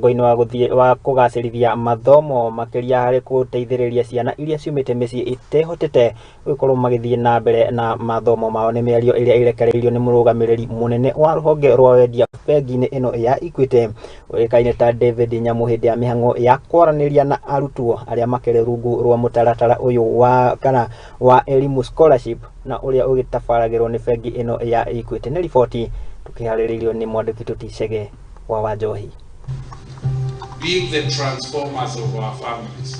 Ngoino wa guthie wa kugacirithia mathomo makiria hari guteithiriria ciana iria ciumite micii itehotete gukorwo magithie na mbere na mathomo mao ni miario iria irekereirio ni murugamiriri munene wa ruhonge rwa wendia bengi-ini ino ya Equity uikaine ta David Nyamu hindi ya mihango ya kwaraniria na arutwo aria makire rungu rwa mutaratara uyu wa elimu scholarship na uria ugitabaragirwo ni bengi ino ya Equity. Ni riboti tukihaririirio ni mwandiki Tuticege wa Wanjohi. Being the transformers of our families.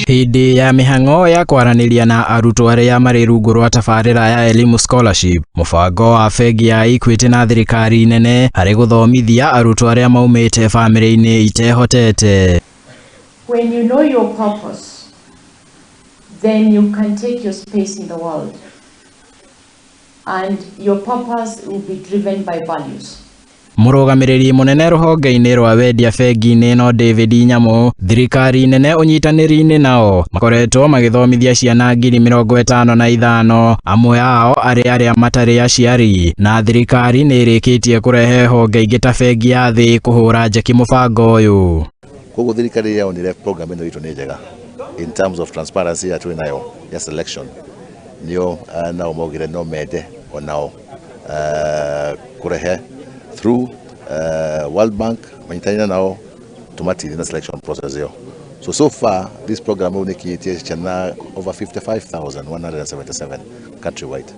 Hindi ya mihango ya kwaraniria na arutwo aria mari rungu rwa tabarira ya elimu scholarship, mubango wa bengi ya Equity na thirikari nene hari guthomithia arutwo aria maumite family-ini itehotete. When you know your purpose, then you can take your space in the world, and your purpose will be driven by values. Murugamiriri munene ruhonge-ini rwa wendia bengi-ini no David Nyamu, thirikari nene unyitaniri-ini nao makoretwo magithomithia ciana 55,000 amwe ao aria matari aciari, na thirikari ni irikitie kurehe honge ingi ta bengi ya thi kuhura njeki mubango uyu. Koguo thirikari yonire program ino itu ni njega in terms of transparency atu nayo ya selection nio nao mogire no mede onao kurehe through World Bank kunyitanira nao tumatiri na selection process yo. So far this program unikitie ciana over 55,177 countrywide.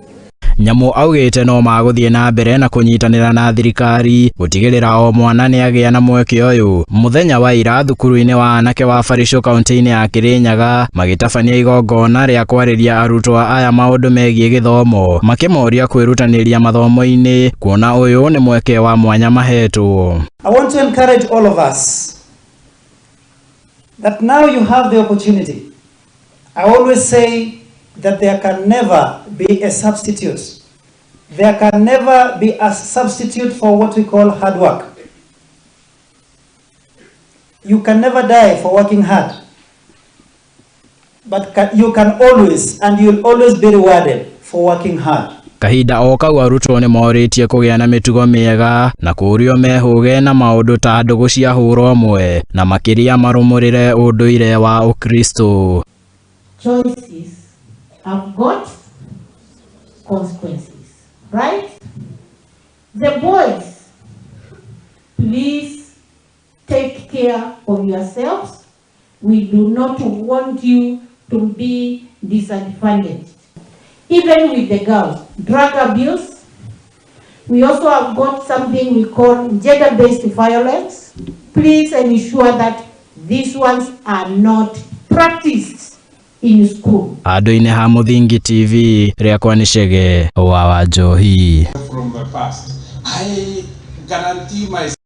Nyamu augite no maguthie na mbere na kunyitanira na thirikari gutigirira o mwana ni agia na mweke uyu. Muthenya wa ira thukuru-ini wa anake wa Farisho kaunti-ini ya Kirinyaga magitabania igongona ria kwariria arutwo aya maundu megie githomo makimoria kwirutaniria mathomo-ini kuona uyu ni mweke wa mwanya mahetwo. I want to encourage all of us that now you have the opportunity. I always say that there can never be a substitute. There can never be a substitute for what we call hard work. You can never die for working hard. But you can always, and you'll always be rewarded for working hard. Kahinda o kau arutwo ni moritie kugia na mitugo miega na kurio mehuge na maundu ta ndugu cia huro mwe na makiria marumurire unduire wa Ukristo. Choices have got consequences, right? The boys, please take care of yourselves. We do not want you to be disadvantaged. Even with the girls, drug abuse. We also have got something we call gender-based violence. Please ensure that these ones are not practiced in school. Ado-ini ha Muthingi TV riakwa ni Cege wa Wanjohi. From the past, I guarantee myself